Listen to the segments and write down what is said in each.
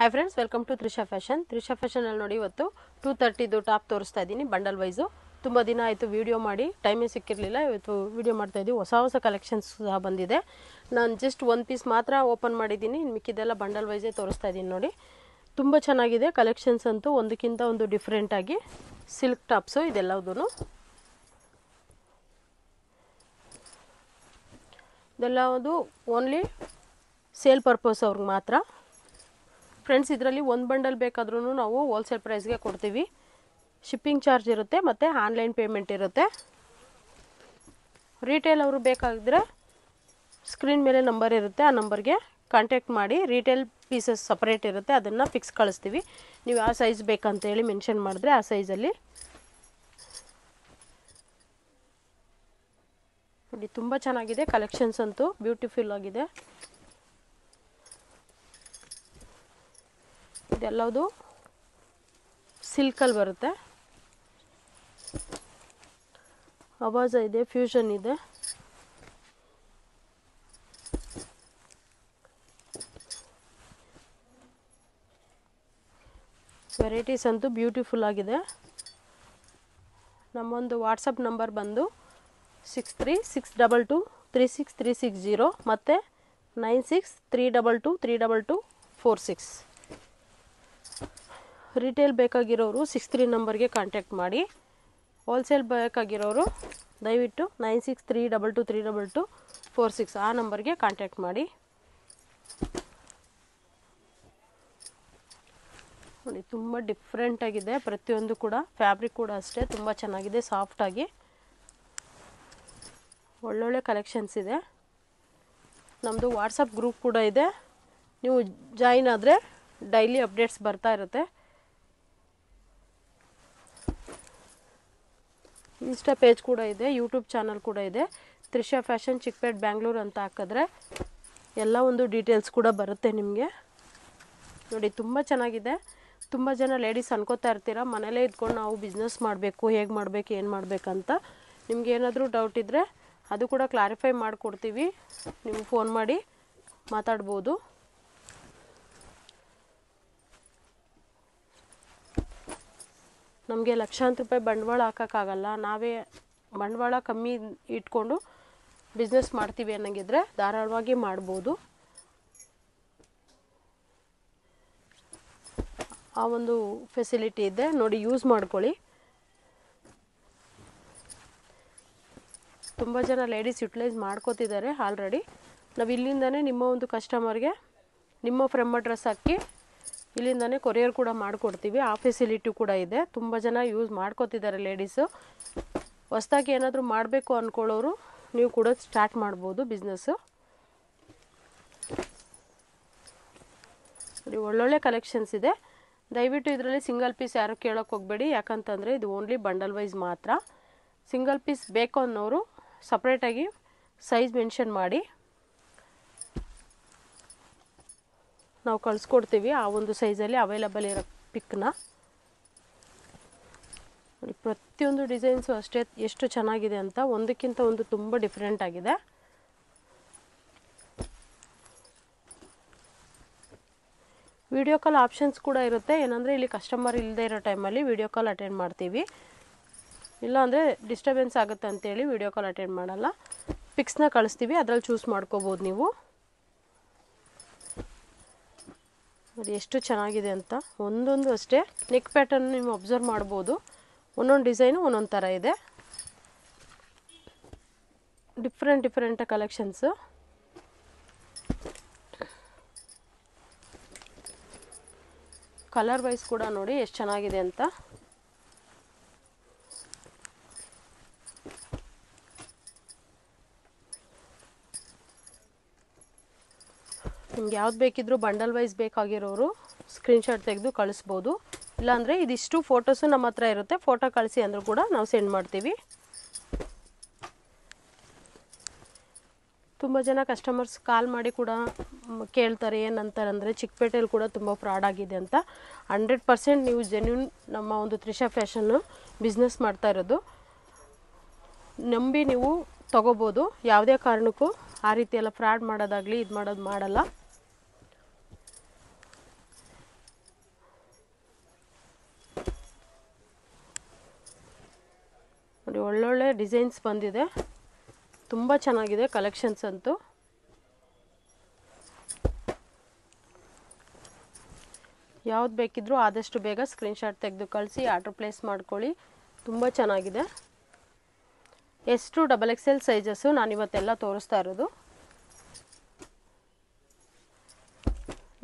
Hi friends, welcome to Trisha fashion. Trisha ಫ್ಯಾಷನಲ್ಲಿ ನೋಡಿ ಇವತ್ತು 230 ಟಾಪ್ ತೋರಿಸ್ತಾ ಇದ್ದೀನಿ ಬಂಡಲ್ ವೈಸು. ತುಂಬ ದಿನ ಆಯಿತು ವಿಡಿಯೋ ಮಾಡಿ, ಟೈಮೇ ಸಿಕ್ಕಿರಲಿಲ್ಲ. ಇವತ್ತು ವಿಡಿಯೋ ಮಾಡ್ತಾ ಇದ್ದೀವಿ. ಹೊಸ ಕಲೆಕ್ಷನ್ಸ್ ಸಹ ಬಂದಿದೆ. ನಾನು ಜಸ್ಟ್ ಒಂದು ಪೀಸ್ ಮಾತ್ರ ಓಪನ್ ಮಾಡಿದ್ದೀನಿ, ಮಿಕ್ಕಿದೆಲ್ಲ ಬಂಡಲ್ ವೈಸೇ ತೋರಿಸ್ತಾ ಇದ್ದೀನಿ. ನೋಡಿ ತುಂಬ ಚೆನ್ನಾಗಿದೆ ಕಲೆಕ್ಷನ್ಸ್ ಅಂತೂ, ಒಂದಕ್ಕಿಂತ ಒಂದು ಡಿಫ್ರೆಂಟಾಗಿ. ಸಿಲ್ಕ್ ಟಾಪ್ಸು ಇದೆಲ್ಲದೂ. ಇದೆಲ್ಲದು ಓನ್ಲಿ ಸೇಲ್ ಪರ್ಪಸ್ ಅವ್ರಿಗೆ ಮಾತ್ರ. ಫ್ರೆಂಡ್ಸ್, ಇದರಲ್ಲಿ ಒಂದು ಬಂಡಲ್ ಬೇಕಾದ್ರೂ ನಾವು ಹೋಲ್ಸೇಲ್ ಪ್ರೈಸ್ಗೆ ಕೊಡ್ತೀವಿ. ಶಿಪ್ಪಿಂಗ್ ಚಾರ್ಜ್ ಇರುತ್ತೆ ಮತ್ತು ಆನ್ಲೈನ್ ಪೇಮೆಂಟ್ ಇರುತ್ತೆ. ರೀಟೇಲ್ ಅವರು ಬೇಕಾಗಿದ್ರೆ ಸ್ಕ್ರೀನ್ ಮೇಲೆ ನಂಬರ್ ಇರುತ್ತೆ, ಆ ನಂಬರ್ಗೆ ಕಾಂಟ್ಯಾಕ್ಟ್ ಮಾಡಿ. ರೀಟೇಲ್ ಪೀಸಸ್ ಸಪ್ರೇಟ್ ಇರುತ್ತೆ, ಅದನ್ನು ಫಿಕ್ಸ್ ಕಳಿಸ್ತೀವಿ. ನೀವು ಯಾವ ಸೈಜ್ ಬೇಕಂತೇಳಿ ಮೆನ್ಷನ್ ಮಾಡಿದ್ರೆ ಆ ಸೈಜಲ್ಲಿ ನೋಡಿ. ತುಂಬ ಚೆನ್ನಾಗಿದೆ ಕಲೆಕ್ಷನ್ಸ್ ಅಂತೂ, ಬ್ಯೂಟಿಫುಲ್ ಆಗಿದೆ. ಇದೆಲ್ಲದು ಸಿಲ್ಕಲ್ಲಿ ಬರುತ್ತೆ. ಅವಾಜ ಇದೆ, ಫ್ಯೂಷನ್ ಇದೆ. ವೆರೈಟೀಸ್ ಅಂತೂ ಬ್ಯೂಟಿಫುಲ್ ಆಗಿದೆ. ನಮ್ಮೊಂದು ವಾಟ್ಸಪ್ ನಂಬರ್ ಬಂದು 6362236360 ಮತ್ತು 9632232246. ರಿಟೇಲ್ ಬೇಕಾಗಿರೋರು 63 ನಂಬರ್ಗೆ ಕಾಂಟ್ಯಾಕ್ಟ್ ಮಾಡಿ. ಹೋಲ್ಸೇಲ್ ಬೇಕಾಗಿರೋರು ದಯವಿಟ್ಟು 9632232246 ಆ ನಂಬರ್ಗೆ ಕಾಂಟ್ಯಾಕ್ಟ್ ಮಾಡಿ. ನೋಡಿ ತುಂಬ ಡಿಫ್ರೆಂಟಾಗಿದೆ ಪ್ರತಿಯೊಂದು ಕೂಡ. ಫ್ಯಾಬ್ರಿಕ್ ಕೂಡ ಅಷ್ಟೇ ತುಂಬ ಚೆನ್ನಾಗಿದೆ, ಸಾಫ್ಟಾಗಿ. ಒಳ್ಳೊಳ್ಳೆ ಕಲೆಕ್ಷನ್ಸ್ ಇದೆ. ನಮ್ಮದು ವಾಟ್ಸಪ್ ಗ್ರೂಪ್ ಕೂಡ ಇದೆ, ನೀವು ಜಾಯಿನ್ ಆದರೆ ಡೈಲಿ ಅಪ್ಡೇಟ್ಸ್ ಬರ್ತಾ ಇರುತ್ತೆ. ಇನ್ಸ್ಟಾ ಪೇಜ್ ಕೂಡ ಇದೆ, ಯೂಟ್ಯೂಬ್ ಚಾನಲ್ ಕೂಡ ಇದೆ. ತ್ರಿಷಾ ಫ್ಯಾಷನ್ ಚಿಕ್ಕಪೇಟೆ ಬ್ಯಾಂಗ್ಳೂರು ಅಂತ ಹಾಕಿದ್ರೆ ಎಲ್ಲ ಒಂದು ಡೀಟೇಲ್ಸ್ ಕೂಡ ಬರುತ್ತೆ ನಿಮಗೆ. ನೋಡಿ ತುಂಬ ಚೆನ್ನಾಗಿದೆ. ತುಂಬ ಜನ ಲೇಡೀಸ್ ಅನ್ಕೋತಾ ಇರ್ತೀರ ಮನೇಲೇ ಇದ್ಕೊಂಡು ನಾವು ಬಿಸ್ನೆಸ್ ಮಾಡಬೇಕು, ಹೇಗೆ ಮಾಡಬೇಕು, ಏನು ಮಾಡಬೇಕಂತ. ನಿಮ್ಗೆ ಏನಾದರೂ ಡೌಟ್ ಇದ್ದರೆ ಅದು ಕೂಡ ಕ್ಲಾರಿಫೈ ಮಾಡಿಕೊಡ್ತೀವಿ. ನಿಮ್ಗೆ ಫೋನ್ ಮಾಡಿ ಮಾತಾಡ್ಬೋದು. ನಮಗೆ ಲಕ್ಷಾಂತರ ರೂಪಾಯಿ ಬಂಡವಾಳ ಹಾಕೋಕ್ಕಾಗಲ್ಲ, ನಾವೇ ಬಂಡವಾಳ ಕಮ್ಮಿ ಇಟ್ಕೊಂಡು ಬಿಸ್ನೆಸ್ ಮಾಡ್ತೀವಿ ಅನ್ನಂಗಿದ್ರೆ ಧಾರಾಳವಾಗಿ ಮಾಡ್ಬೋದು. ಆ ಒಂದು ಫೆಸಿಲಿಟಿ ಇದೆ ನೋಡಿ, ಯೂಸ್ ಮಾಡ್ಕೊಳ್ಳಿ. ತುಂಬ ಜನ ಲೇಡೀಸ್ ಯುಟಿಲೈಸ್ ಮಾಡ್ಕೋತಿದ್ದಾರೆ ಆಲ್ರೆಡಿ. ನಾವು ಇಲ್ಲಿಂದನೇ ನಿಮ್ಮ ಒಂದು ಕಸ್ಟಮರ್ಗೆ ನಿಮ್ಮ ಫ್ರಮ್ ಅಡ್ರೆಸ್ ಹಾಕಿ ಇಲ್ಲಿಂದನೇ ಕೊರಿಯರ್ ಕೂಡ ಮಾಡಿಕೊಡ್ತೀವಿ. ಆ ಫೆಸಿಲಿಟಿ ಕೂಡ ಇದೆ. ತುಂಬ ಜನ ಯೂಸ್ ಮಾಡ್ಕೋತಿದ್ದಾರೆ ಲೇಡೀಸು. ಹೊಸ್ದಾಗಿ ಏನಾದರೂ ಮಾಡಬೇಕು ಅಂದ್ಕೊಳ್ಳೋರು ನೀವು ಕೂಡ ಸ್ಟಾರ್ಟ್ ಮಾಡ್ಬೋದು ಬಿಸ್ನೆಸ್ಸು. ನೋಡಿ ಒಳ್ಳೊಳ್ಳೆ ಕಲೆಕ್ಷನ್ಸ್ ಇದೆ. ದಯವಿಟ್ಟು ಇದರಲ್ಲಿ ಸಿಂಗಲ್ ಪೀಸ್ ಯಾರು ಕೇಳೋಕ್ಕೆ ಹೋಗಬೇಡಿ, ಯಾಕಂತಂದರೆ ಇದು ಓನ್ಲಿ ಬಂಡಲ್ ವೈಸ್ ಮಾತ್ರ. ಸಿಂಗಲ್ ಪೀಸ್ ಬೇಕು ಅನ್ನೋರು ಸಪ್ರೇಟಾಗಿ ಸೈಜ್ ಮೆನ್ಷನ್ ಮಾಡಿ ನಾವು ಕಳಿಸ್ಕೊಡ್ತೀವಿ. ಆ ಒಂದು ಸೈಜಲ್ಲಿ ಅವೈಲಬಲ್ ಇರೋ ಪಿಕ್ನ ನೋಡಿ. ಪ್ರತಿಯೊಂದು ಡಿಸೈನ್ಸು ಅಷ್ಟೇ ಎಷ್ಟು ಚೆನ್ನಾಗಿದೆ ಅಂತ, ಒಂದಕ್ಕಿಂತ ಒಂದು ತುಂಬ ಡಿಫ್ರೆಂಟ್ ಆಗಿದೆ. ವಿಡಿಯೋ ಕಾಲ್ ಆಪ್ಷನ್ಸ್ ಕೂಡ ಇರುತ್ತೆ. ಏನಂದರೆ ಇಲ್ಲಿ ಕಸ್ಟಮರ್ ಇಲ್ಲದೆ ಇರೋ ಟೈಮಲ್ಲಿ ವಿಡಿಯೋ ಕಾಲ್ ಅಟೆಂಡ್ ಮಾಡ್ತೀವಿ, ಇಲ್ಲಾಂದರೆ ಡಿಸ್ಟರ್ಬೆನ್ಸ್ ಆಗುತ್ತೆ ಅಂತೇಳಿ ವಿಡಿಯೋ ಕಾಲ್ ಅಟೆಂಡ್ ಮಾಡಲ್ಲ. ಪಿಕ್ಸ್ನ ಕಳಿಸ್ತೀವಿ, ಅದರಲ್ಲಿ ಚೂಸ್ ಮಾಡ್ಕೋಬೋದು ನೀವು. ನೋಡಿ ಎಷ್ಟು ಚೆನ್ನಾಗಿದೆ ಅಂತ. ಒಂದೊಂದು ಅಷ್ಟೇ ನೆಕ್ ಪ್ಯಾಟರ್ನ್ ನೀವು ಅಬ್ಸರ್ವ್ ಮಾಡ್ಬೋದು. ಒಂದೊಂದು ಡಿಸೈನು ಒಂದೊಂದು ಥರ ಇದೆ. Different collections. ಕಲರ್ ವೈಸ್ ಕೂಡ ನೋಡಿ ಎಷ್ಟು ಚೆನ್ನಾಗಿದೆ ಅಂತ. ನಿಮ್ಗೆ ಯಾವ್ದು ಬೇಕಿದ್ರೂ ಬಂಡಲ್ ವೈಸ್ ಬೇಕಾಗಿರೋರು ಸ್ಕ್ರೀನ್ಶಾಟ್ ತೆಗೆದು ಕಳಿಸ್ಬೋದು. ಇಲ್ಲಾಂದರೆ ಇದಿಷ್ಟು ಫೋಟೋಸು ನಮ್ಮ ಹತ್ರ ಇರುತ್ತೆ, ಫೋಟೋ ಕಳಿಸಿ ಅಂದರೂ ಕೂಡ ನಾವು ಸೆಂಡ್ ಮಾಡ್ತೀವಿ. ತುಂಬ ಜನ ಕಸ್ಟಮರ್ಸ್ ಕಾಲ್ ಮಾಡಿ ಕೂಡ ಕೇಳ್ತಾರೆ, ಏನಂತಾರಂದರೆ ಚಿಕ್ಕಪೇಟೆಯಲ್ಲಿ ಕೂಡ ತುಂಬ ಫ್ರಾಡ್ ಆಗಿದೆ ಅಂತ. 100% ನೀವು ಜೆನ್ಯೂನ್ ನಮ್ಮ ಒಂದು ತ್ರಿಷಾ ಫ್ಯಾಷನ್ನು ಬಿಸ್ನೆಸ್ ಮಾಡ್ತಾ ಇರೋದು, ನಂಬಿ ನೀವು ತೊಗೋಬೋದು. ಯಾವುದೇ ಕಾರಣಕ್ಕೂ ಆ ರೀತಿ ಎಲ್ಲ ಫ್ರಾಡ್ ಮಾಡೋದಾಗಲಿ ಇದು ಮಾಡೋದು ಮಾಡಲ್ಲ. ಒಳ್ಳೊಳ್ಳೆ ಡಿಸೈನ್ಸ್ ಬಂದಿದೆ, ತುಂಬ ಚೆನ್ನಾಗಿದೆ ಕಲೆಕ್ಷನ್ಸ್ ಅಂತೂ. ಯಾವ್ದು ಬೇಕಿದ್ರೂ ಆದಷ್ಟು ಬೇಗ ಸ್ಕ್ರೀನ್ಶಾಟ್ ತೆಗೆದು ಕಳಿಸಿ ಆರ್ಡ್ರ್ ಪ್ಲೇಸ್ ಮಾಡ್ಕೊಳ್ಳಿ. ತುಂಬ ಚೆನ್ನಾಗಿದೆ. S to XXL ಸೈಜಸ್ಸು ನಾನಿವತ್ತೆಲ್ಲ ತೋರಿಸ್ತಾ ಇರೋದು.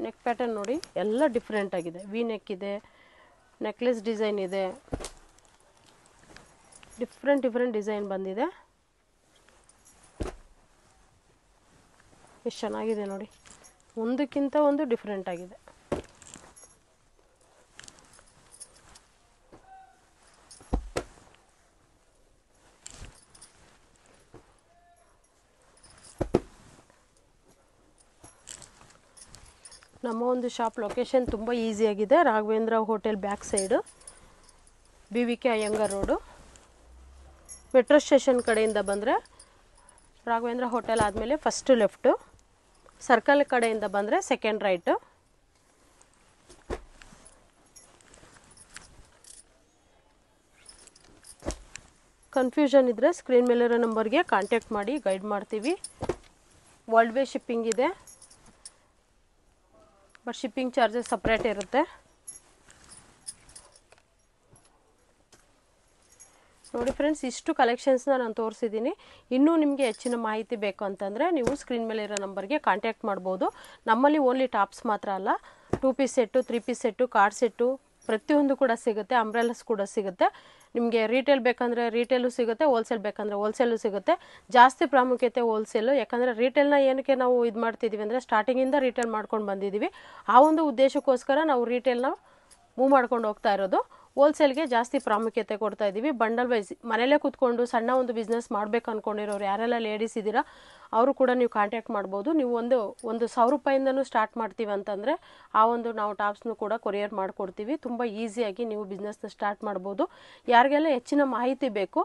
ನೆಕ್ ಪ್ಯಾಟರ್ನ್ ನೋಡಿ ಎಲ್ಲ ಡಿಫ್ರೆಂಟ್ ಆಗಿದೆ. ವಿ ನೆಕ್ ಇದೆ, ನೆಕ್ಲೆಸ್ ಡಿಸೈನ್ ಇದೆ, ಡಿಫ್ರೆಂಟ್ ಡಿಸೈನ್ ಬಂದಿದೆ. ಎಷ್ಟು ಚೆನ್ನಾಗಿದೆ ನೋಡಿ, ಒಂದಕ್ಕಿಂತ ಒಂದು ಡಿಫ್ರೆಂಟ್ ಆಗಿದೆ. ನಮ್ಮ ಒಂದು ಶಾಪ್ ಲೊಕೇಶನ್ ತುಂಬ ಈಸಿಯಾಗಿದೆ. Raghavendra hotel back side, BVK Iyengar road. Metro station ಕಡೆಯಿಂದ ಬಂದರೆ ರಾಘವೇಂದ್ರ ಹೋಟೆಲ್ ಆದಮೇಲೆ ಫಸ್ಟು ಲೆಫ್ಟು, ಸರ್ಕಲ್ ಕಡೆಯಿಂದ ಬಂದರೆ ಸೆಕೆಂಡ್ ರೈಟು. ಕನ್ಫ್ಯೂಷನ್ ಇದ್ದರೆ ಸ್ಕ್ರೀನ್ ಮೇಲಿರೋ ನಂಬರ್ಗೆ ಕಾಂಟ್ಯಾಕ್ಟ್ ಮಾಡಿ, ಗೈಡ್ ಮಾಡ್ತೀವಿ. ವರ್ಲ್ಡ್ ವೇ ಶಿಪ್ಪಿಂಗ್ ಇದೆ, ಬಟ್ ಶಿಪ್ಪಿಂಗ್ ಚಾರ್ಜಸ್ ಸಪ್ರೇಟ್ ಇರುತ್ತೆ. ನೋಡಿ ಫ್ರೆಂಡ್ಸ್, ಇಷ್ಟು ಕಲೆಕ್ಷನ್ಸ್ನ ನಾನು ತೋರಿಸಿದ್ದೀನಿ. ಇನ್ನೂ ನಿಮಗೆ ಹೆಚ್ಚಿನ ಮಾಹಿತಿ ಬೇಕು ಅಂತಂದರೆ ನೀವು ಸ್ಕ್ರೀನ್ ಮೇಲೆ ಇರೋ ನಂಬರ್ಗೆ ಕಾಂಟ್ಯಾಕ್ಟ್ ಮಾಡ್ಬೋದು. ನಮ್ಮಲ್ಲಿ ಓನ್ಲಿ ಟಾಪ್ಸ್ ಮಾತ್ರ ಅಲ್ಲ, 2 piece set, 3 piece set, card set ಪ್ರತಿಯೊಂದು ಕೂಡ ಸಿಗುತ್ತೆ. ಅಂಬ್ರೆಲಾಸ್ ಕೂಡ ಸಿಗುತ್ತೆ. ನಿಮಗೆ ರೀಟೇಲ್ ಬೇಕಂದರೆ ರೀಟೇಲು ಸಿಗುತ್ತೆ, ಹೋಲ್ಸೇಲ್ ಬೇಕಂದರೆ ಹೋಲ್ಸೇಲು ಸಿಗುತ್ತೆ. ಜಾಸ್ತಿ ಪ್ರಾಮುಖ್ಯತೆ ಹೋಲ್ಸೇಲು, ಯಾಕಂದರೆ ರೀಟೇಲ್ನ ಏನಕ್ಕೆ ನಾವು ಇದು ಮಾಡ್ತಿದ್ದೀವಿ ಅಂದರೆ ಸ್ಟಾರ್ಟಿಂಗಿಂದ ರೀಟೇಲ್ ಮಾಡ್ಕೊಂಡು ಬಂದಿದ್ದೀವಿ. ಆ ಒಂದು ಉದ್ದೇಶಕ್ಕೋಸ್ಕರ ನಾವು ರೀಟೇಲ್ನ ಮೂವ್ ಮಾಡ್ಕೊಂಡು ಹೋಗ್ತಾ ಇರೋದು. ಹೋಲ್ಸೇಲ್ಗೆ ಜಾಸ್ತಿ ಪ್ರಾಮುಖ್ಯತೆ ಕೊಡ್ತಾ ಇದ್ದೀವಿ. ಬಂಡಲ್ ವೈಸ್ ಮನೇಲೇ ಕೂತ್ಕೊಂಡು ಸಣ್ಣ ಒಂದು ಬಿಸ್ನೆಸ್ ಮಾಡಬೇಕು ಅಂದ್ಕೊಂಡಿರೋರು ಯಾರೆಲ್ಲ ಲೇಡೀಸ್ ಇದ್ದೀರಾ ಅವರು ಕೂಡ ನೀವು ಕಾಂಟ್ಯಾಕ್ಟ್ ಮಾಡ್ಬೋದು. ನೀವು ಒಂದು 1,000 ರೂಪಾಯಿಂದನೂ ಸ್ಟಾರ್ಟ್ ಮಾಡ್ತೀವಿ ಅಂತಂದರೆ ಆ ಒಂದು ನಾವು ಟಾಪ್ಸ್ನು ಕೂಡ ಕೊರಿಯರ್ ಮಾಡಿಕೊಡ್ತೀವಿ. ತುಂಬ ಈಸಿಯಾಗಿ ನೀವು ಬಿಸ್ನೆಸ್ನ ಸ್ಟಾರ್ಟ್ ಮಾಡ್ಬೋದು. ಯಾರಿಗೆಲ್ಲ ಹೆಚ್ಚಿನ ಮಾಹಿತಿ ಬೇಕು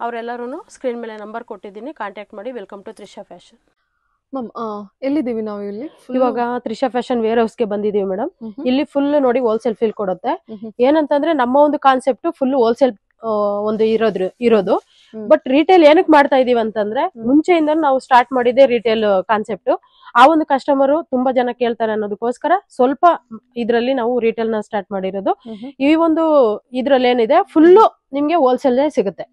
ಅವರೆಲ್ಲರೂ ಸ್ಕ್ರೀನ್ ಮೇಲೆ ನಂಬರ್ ಕೊಟ್ಟಿದ್ದೀನಿ, ಕಾಂಟ್ಯಾಕ್ಟ್ ಮಾಡಿ. Welcome to Trisha fashion. Ma'am ಎಲ್ಲಿದ್ದೀವಿ ನಾವು? ಇಲ್ಲಿ ಇವಾಗ ತ್ರಿಷಾ ಫ್ಯಾಷನ್ ವೇರ್ ಹೌಸ್ಗೆ ಬಂದಿದೀವಿ ಮೇಡಮ್. ಇಲ್ಲಿ ಫುಲ್ ನೋಡಿ ಹೋಲ್ಸೇಲ್ ಫೀಲ್ ಕೊಡುತ್ತೆ. ಏನಂತಂದ್ರೆ ನಮ್ಮ ಒಂದು ಕಾನ್ಸೆಪ್ಟ್ ಫುಲ್ ಹೋಲ್ಸೇಲ್ ಒಂದು ಇರೋದು. ಬಟ್ ರಿಟೇಲ್ ಏನಕ್ಕೆ ಮಾಡ್ತಾ ಇದೀವಿ ಅಂತಂದ್ರೆ ಮುಂಚೆಯಿಂದ ನಾವು ಸ್ಟಾರ್ಟ್ ಮಾಡಿದ್ದೆ ರಿಟೇಲ್ ಕಾನ್ಸೆಪ್ಟ್. ಆ ಒಂದು ಕಸ್ಟಮರ್ ತುಂಬಾ ಜನ ಕೇಳ್ತಾರೆ ಅನ್ನೋದಕ್ಕೋಸ್ಕರ ಸ್ವಲ್ಪ ಇದ್ರಲ್ಲಿ ನಾವು ರಿಟೇಲ್ ನ ಸ್ಟಾರ್ಟ್ ಮಾಡಿರೋದು. ಈ ಒಂದು ಇದ್ರಲ್ಲಿ ಏನಿದೆ ಫುಲ್ ನಿಮ್ಗೆ ಹೋಲ್ಸೇಲ್ ಸಿಗುತ್ತೆ.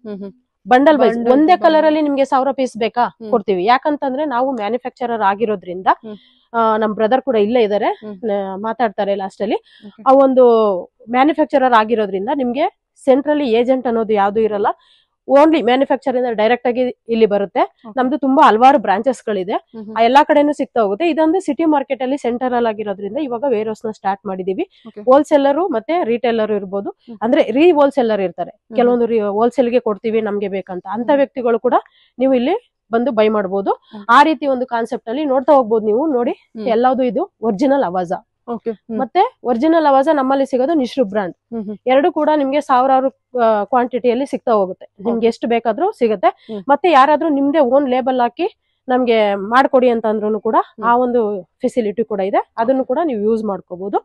ಬಂಡಲ್ ವೈಸ್ ಒಂದೇ ಕಲರ್ ಅಲ್ಲಿ ನಿಮ್ಗೆ 1000 ಪೀಸ್ ಬೇಕಾ ಕೊಡ್ತೀವಿ. ಯಾಕಂತಂದ್ರೆ ನಾವು ಮ್ಯಾನುಫ್ಯಾಕ್ಚರರ್ ಆಗಿರೋದ್ರಿಂದ ನಮ್ ಬ್ರದರ್ ಕೂಡ ಇಲ್ಲೇ ಇದಾರೆ, ಮಾತಾಡ್ತಾರೆ ಲಾಸ್ಟ್ ಅಲ್ಲಿ. ಆ ಒಂದು ಮ್ಯಾನುಫ್ಯಾಕ್ಚರರ್ ಆಗಿರೋದ್ರಿಂದ ನಿಮ್ಗೆ ಸೆಂಟ್ರಲಿ ಏಜೆಂಟ್ ಅನ್ನೋದು ಯಾವ್ದು ಇರಲ್ಲ. ಓನ್ಲಿ ಮ್ಯಾನುಫ್ಯಾಕ್ಚರ್ ಇಂದ ಡೈರೆಕ್ಟ್ ಆಗಿ ಇಲ್ಲಿ ಬರುತ್ತೆ. ನಮ್ದು ತುಂಬಾ ಹಲವಾರು ಬ್ರಾಂಚಸ್ ಗಳಿದೆ, ಆ ಎಲ್ಲಾ ಕಡೆನೂ ಸಿಗ್ತಾ ಹೋಗುತ್ತೆ. ಇದೊಂದು ಸಿಟಿ ಮಾರ್ಕೆಟ್ ಅಲ್ಲಿ ಸೆಂಟರ್ ಆಗಿರೋದ್ರಿಂದ ಇವಾಗ ವೇರ್ ಹೌಸ್ ನ ಸ್ಟಾರ್ಟ್ ಮಾಡಿದೀವಿ. ಹೋಲ್ಸೇಲರ್ ಮತ್ತೆ ರಿಟೇಲರ್ ಇರ್ಬೋದು, ಅಂದ್ರೆ ಹೋಲ್ಸೇಲರ್ ಇರ್ತಾರೆ. ಕೆಲವೊಂದು ಹೋಲ್ಸೇಲ್ ಗೆ ಕೊಡ್ತೀವಿ ನಮ್ಗೆ ಬೇಕಂತ ಅಂತ ವ್ಯಕ್ತಿಗಳು ಕೂಡ ನೀವು ಇಲ್ಲಿ ಬಂದು ಬೈ ಮಾಡಬಹುದು. ಆ ರೀತಿ ಒಂದು ಕಾನ್ಸೆಪ್ಟ್ ಅಲ್ಲಿ ನೋಡ್ತಾ ಹೋಗ್ಬೋದು ನೀವು. ನೋಡಿ ಎಲ್ಲಾವುದು ಇದು ಒರಿಜಿನಲ್ ಅವಾಜಾ ಮತ್ತೆ ಒರಿಜಿನಲ್ ಅವಾಜಾ ನಮ್ಮಲ್ಲಿ ಸಿಗೋದು ನಿಶ್ರು ಬ್ರಾಂಡ್. ಎರಡು ಕೂಡ ನಿಮ್ಗೆ ಸಾವಿರಾರು ಕ್ವಾಂಟಿಟಿಯಲ್ಲಿ ಸಿಗ್ತಾ ಹೋಗುತ್ತೆ. ನಿಮ್ಗೆ ಎಷ್ಟು ಬೇಕಾದ್ರೂ ಸಿಗುತ್ತೆ. ಮತ್ತೆ ಯಾರಾದ್ರೂ ನಿಮ್ದೇ ಓನ್ ಲೇಬಲ್ ಹಾಕಿ ನಮ್ಗೆ ಮಾಡ್ಕೊಡಿ ಅಂತ ಅಂದ್ರೂ ಕೂಡ ಆ ಒಂದು ಫೆಸಿಲಿಟಿ ಕೂಡ ಇದೆ. ಅದನ್ನು ಕೂಡ ನೀವು ಯೂಸ್ ಮಾಡ್ಕೋಬಹುದು.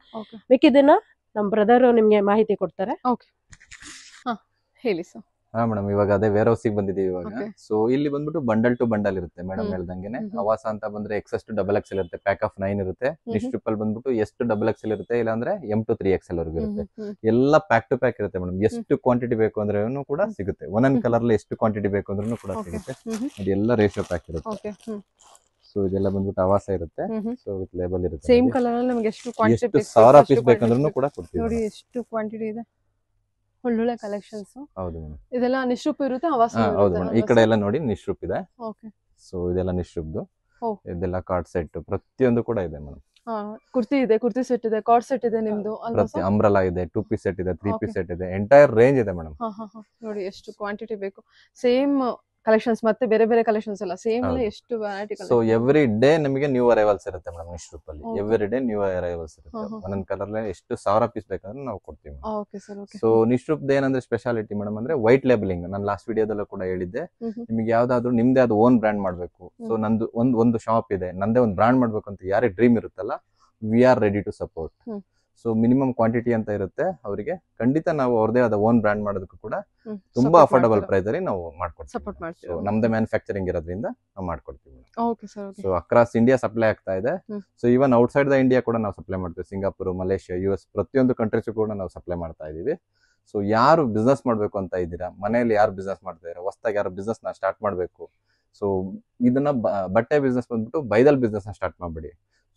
ಬೇಕಿದ್ದನ್ನ ನಮ್ ಬ್ರದರ್ ನಿಮ್ಗೆ ಮಾಹಿತಿ ಕೊಡ್ತಾರೆ. ಹೇಳಿ ಸರ್. ಹಾ ಮೇಡಮ್, ಇವಾಗ ಅದೇ ವೇರ್ ಹೌಸ್ ಬಂದಿದೀವಿ ಇವಾಗ. ಸೊ ಇಲ್ಲಿ ಬಂದ್ಬಿಟ್ಟು ಬಂಡಲ್ ಟು ಬಂಡಲ್ ಇರುತ್ತೆ ಮೇಡಮ್ ಹೇಳ್ದಂಗೆನೆ. ಅವಾಸ ಅಂತ ಬಂದ್ರೆ XS to XXL ಇರುತ್ತೆ, ಪ್ಯಾಕ್ ಆಫ್ 9 ಇರುತ್ತೆ. ನಿಶ್ಟ್ರಿಪಲ್ ಬಂದ್ಬಿಟ್ಟು S to XXL ಇರುತ್ತೆ, ಇಲ್ಲಾಂದ್ರೆ M to 3XL ವರೆಗೂ ಇರುತ್ತೆ. ಎಲ್ಲ ಪ್ಯಾಕ್ ಟು ಪ್ಯಾಕ್ ಇರುತ್ತೆ ಮೇಡಮ್. ಎಷ್ಟು ಕ್ವಾಂಟಿಟಿ ಬೇಕು ಅಂದ್ರೆ ಕೂಡ ಸಿಗುತ್ತೆ. ಒಂದೊಂದ್ ಕಲರ್ ಎಷ್ಟು ಕ್ವಾಂಟಿಟಿ ಬೇಕು ಅಂದ್ರೂ ಕೂಡ ಸಿಗುತ್ತೆ. ಅದೆಲ್ಲ ರೇಷಿಯೋ ಪ್ಯಾಕ್ ಇರುತ್ತೆ. ಸೊ ಇದೆಲ್ಲ ಬಂದ್ಬಿಟ್ಟು ಅವಾಸ ಇರುತ್ತೆ. ಸೊ ವಿತ್ ಲೇಬಲ್ ಇರುತ್ತೆ. ಸೇಮ್ ಕಲರ್ ಅಲ್ಲಿ ನಮಗೆ ಎಷ್ಟು ಕ್ವಾಂಟಿಟಿ ಬೇಕು, 1000 ಪೀಸ್ ಬೇಕಂದ್ರೂ ಕೂಡ ಕೊಡ್ತೀವಿ. ನೋಡಿ ಎಷ್ಟು ಕ್ವಾಂಟಿಟಿ ಇದೆ, ಒಳ್ಳೊಳ್ಳೆ ಕಲೆಕ್ಷನ್ಸ್. ಹೌದು ಮೇಡಮ್. ಇದೆಲ್ಲ ನಿಶ್ರೂಪ್ ಇರುತ್ತೆ, ಅವಾಸ ಹೌದು ಮೇಡಮ್. ಈ ಕಡೆ ಎಲ್ಲ ನೋಡಿ ನಿಶ್ರೂಪ್ ಇದೆ. ಓಕೆ. ಸೊ ಇದೆಲ್ಲ ನಿಶ್ರೂಪ್ದು. ಇದೆಲ್ಲ ಕಾರ್ಡ್ ಸೆಟ್ ಪ್ರತಿಯೊಂದು ಕೂಡ ಇದೆ ಮೇಡಮ್. ಕುರ್ತಿ ಇದೆ, ಕುರ್ತಿ ಸೆಟ್ ಇದೆ, ಕಾರ್ಡ್ ಸೆಟ್ ಇದೆ ನಿಮ್ದು. ಪ್ರತಿ ಅಂಬ್ರೆಲಾ ಇದೆ, 2 ಪೀಸ್ ಸೆಟ್ ಇದೆ, 3 ಪೀಸ್ ಸೆಟ್ ಇದೆ, ಎಂಟೈರ್ ರೇಂಜ್ ಇದೆ ಮೇಡಮ್. ನೋಡಿ ಎಷ್ಟು ಕ್ವಾಂಟಿಟಿ ಬೇಕು. ಸೇಮ್ ಕಲೆಕ್ಷನ್ಸ್ ಮತ್ತೆ ಬೇರೆ ಬೇರೆ ಕಲೆಕ್ಷನ್ಸ್ ಎಲ್ಲ ಸೇಮ್ ಅಲ್ಲ, ಎಷ್ಟು ವೆರೈಟಿ. ಸೊ ಎವ್ರಿ ಡೇ ನಮಗೆ ನ್ಯೂ ಅರೈವಲ್ಸ್ ಇರುತ್ತೆ ಮೇಡಮ್ ನಿಶ್ರೂಪ್ ಅಲ್ಲಿ. ಎವ್ರಿ ಡೇ ನ್ಯೂ ಅರೈವಲ್ಸ್ ಇರುತ್ತೆ. ಒಂದೊಂದ್ ಕಲರ್ ಎಷ್ಟು 1000 ಪೀಸ್ ಬೇಕಂದ್ರೆ ನಾವು ಕೊಡ್ತೀವಿ. ಸೊ ನಿಶ್ರೂಪ್ ಏನಂದ್ರೆ ಸ್ಪೆಷಾಲಿಟಿ ಮೇಡಮ್ ಅಂದ್ರೆ ವೈಟ್ ಲೇಬಲಿಂಗ್. ನಾನು ಲಾಸ್ಟ್ ವಿಡಿಯೋದಲ್ಲೂ ಕೂಡ ಹೇಳಿದ್ದೆ, ನಿಮಗೆ ಯಾವ್ದಾದ್ರು ನಿಮ್ದೇ ಅದು ಓನ್ ಬ್ರಾಂಡ್ ಮಾಡ್ಬೇಕು. ಸೊ ನಂದು ಒಂದು ಶಾಪ್ ಇದೆ, ನಂದೇ ಒಂದು ಬ್ರಾಂಡ್ ಮಾಡ್ಬೇಕು ಅಂತ ಯಾರಿಗೆ ಡ್ರೀಮ್ ಇರುತ್ತಲ್ಲ, we are ready to support. So minimum quantity ಅಂತ ಇರುತ್ತೆ ಅವರಿಗೆ. ಖಂಡಿತ ನಾವು ಅವ್ರದೇ ಆದ ಓನ್ ಬ್ರ್ಯಾಂಡ್ ಮಾಡೋದಕ್ಕೂ ಕೂಡ ತುಂಬಾ Support ಅಫೋರ್ಡಬಲ್ ಮಾಡ್ತೀರಾ? ಪ್ರೈಸ್ ಅಲ್ಲಿ ನಾವು ಮಾಡ್ಕೊಡ್ತೀವಿ. Support ಮಾಡ್ತೀರಾ? So, ನಮ್ದೇ ಮ್ಯಾನುಫ್ಯಾಕ್ಚರಿಂಗ್ ಇರೋದ್ರಿಂದ ನಾವು ಮಾಡ್ಕೊಡ್ತೀವಿ. Okay sir, okay. So across India supply ಆಗ್ತಾ ಇದೆ. Hmm. So even outside the India ಕೂಡ ನಾವು ಸಪ್ಲೈ ಮಾಡ್ತೀವಿ. ಸಿಂಗಾಪುರ್, ಮಲೇಷಿಯಾ, US ಪ್ರತಿಯೊಂದು ಕಂಟ್ರೀಸ್ ಕೂಡ ನಾವು ಸಪ್ಲೈ ಮಾಡ್ತಾ ಇದೀವಿ. ಸೊ ಯಾರು ಬಿಸ್ನೆಸ್ ಮಾಡ್ಬೇಕು ಅಂತ ಇದ್ದೀರಾ, ಮನೆಯಲ್ಲಿ ಯಾರು ಬಿಸ್ನೆಸ್ ಮಾಡ್ತಾ ಇದ್ದೀರಾ, ಹೊಸದಾಗಿ ಯಾರು ಬಿಸ್ನೆಸ್ ನ ಸ್ಟಾರ್ಟ್ ಮಾಡ್ಬೇಕು, ಸೊ ಇದನ್ನ ಬಟ್ಟೆ ಬಿಸ್ನೆಸ್ ಬಂದ್ಬಿಟ್ಟು ಬೈದಲ್ ಬಿಸ್ನೆಸ್ ನ ಸ್ಟಾರ್ಟ್ ಮಾಡ್ಬಿಡಿ.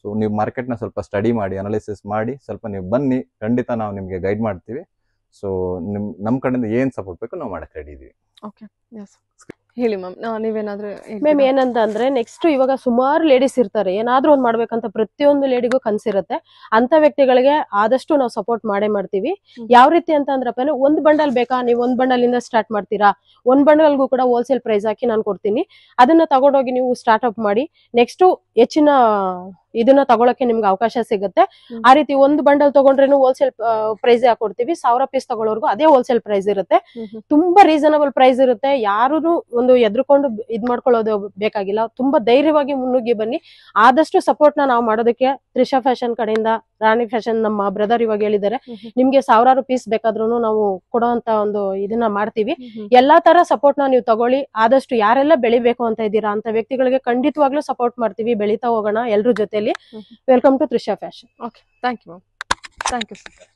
ಸೊ ನೀವು ಮಾರ್ಕೆಟ್ ನ ಸ್ವಲ್ಪ ಸ್ಟಡಿ ಮಾಡಿ, ಅನಾಲಿಸಿಸ್ ಮಾಡಿ, ಸ್ವಲ್ಪ ನೀವು ಬನ್ನಿ, ಖಂಡಿತ ನಾವು ನಿಮ್ಗೆ ಗೈಡ್ ಮಾಡ್ತೀವಿ. ಸೊ ನಮ್ ಕಡೆಯಿಂದ ಏನ್ ಸಪೋರ್ಟ್ ಬೇಕು ನಾವು ಮಾಡಕ್ ರೆಡಿ ಇದೀವಿ. Okay, yes. ಹೇಳಿ ಮ್ಯಾಮ್, ನೀವೇನಾದ್ರೂ ಮ್ಯಾಮ್ ಏನಂತ ಅಂದ್ರೆ ನೆಕ್ಸ್ಟ್ ಇವಾಗ ಸುಮಾರು ಲೇಡೀಸ್ ಇರ್ತಾರೆ, ಏನಾದ್ರೂ ಒಂದ್ ಮಾಡ್ಬೇಕಂತ ಪ್ರತಿಯೊಂದು ಲೇಡಿಗೂ ಕನ್ಸಿರುತ್ತೆ. ಅಂತ ವ್ಯಕ್ತಿಗಳಿಗೆ ಆದಷ್ಟು ನಾವು ಸಪೋರ್ಟ್ ಮಾಡೇ ಮಾಡ್ತೀವಿ. ಯಾವ ರೀತಿ ಅಂತ ಅಂದ್ರಪ್ಪ, ಒಂದ್ ಬಂಡಲ್ ಬೇಕಾ, ನೀವು ಒಂದ್ ಬಂಡಲ್ ಇಂದ ಸ್ಟಾರ್ಟ್ ಮಾಡ್ತೀರಾ, ಒಂದ್ ಬಂಡಲ್ಗೂ ಕೂಡ ಹೋಲ್ಸೇಲ್ ಪ್ರೈಸ್ ಹಾಕಿ ನಾನು ಕೊಡ್ತೀನಿ. ಅದನ್ನ ತಗೊಂಡೋಗಿ ನೀವು ಸ್ಟಾರ್ಟ್ ಅಪ್ ಮಾಡಿ, ನೆಕ್ಸ್ಟ್ ಹೆಚ್ಚಿನ ಇದನ್ನ ತಗೊಳಕ್ಕೆ ನಿಮ್ಗೆ ಅವಕಾಶ ಸಿಗುತ್ತೆ. ಆ ರೀತಿ ಒಂದು ಬಂಡಲ್ ತಗೊಂಡ್ರೇನು ಹೋಲ್ಸೇಲ್ ಪ್ರೈಸ್ ಹಾಕೊಡ್ತೀವಿ. 1000 ಪೀಸ್ ತಗೊಳ್ಳೋರ್ಗು ಅದೇ ಹೋಲ್ಸೇಲ್ ಪ್ರೈಸ್ ಇರುತ್ತೆ. ತುಂಬಾ ರೀಸನಬಲ್ ಪ್ರೈಸ್ ಇರುತ್ತೆ. ಯಾರು ಒಂದು ಎದ್ರುಕೊಂಡು ಇದ್ ಮಾಡ್ಕೊಳ್ಳೋದು ಬೇಕಾಗಿಲ್ಲ. ತುಂಬಾ ಧೈರ್ಯವಾಗಿ ಮುನ್ನುಗ್ಗಿ ಬನ್ನಿ. ಆದಷ್ಟು ಸಪೋರ್ಟ್ ನಾವು ಮಾಡೋದಕ್ಕೆ ತ್ರಿಷಾ ಫ್ಯಾಷನ್ ಕಡೆಯಿಂದ, ರಾಣಿ ಫ್ಯಾಷನ್ ನಮ್ಮ ಬ್ರದರ್ ಇವಾಗ ಹೇಳಿದ್ದಾರೆ, ನಿಮ್ಗೆ 1000 ಪೀಸ್ ಬೇಕಾದ್ರೂ ನಾವು ಕೊಡುವಂತ ಒಂದು ಇದನ್ನ ಮಾಡ್ತೀವಿ. ಎಲ್ಲಾ ತರ ಸಪೋರ್ಟ್ ನೀವು ತಗೊಳ್ಳಿ. ಆದಷ್ಟು ಯಾರೆಲ್ಲ ಬೆಳಿಬೇಕು ಅಂತ ಇದ್ದೀರಾ ಅಂತ ವ್ಯಕ್ತಿಗಳಿಗೆ ಖಂಡಿತವಾಗ್ಲೂ ಸಪೋರ್ಟ್ ಮಾಡ್ತೀವಿ. ಬೆಳಿತಾ ಹೋಗೋಣ ಎಲ್ರ ಜೊತೆಲಿ. Welcome to Trisha fashion. Okay, thank you ma'am. Thank you sir.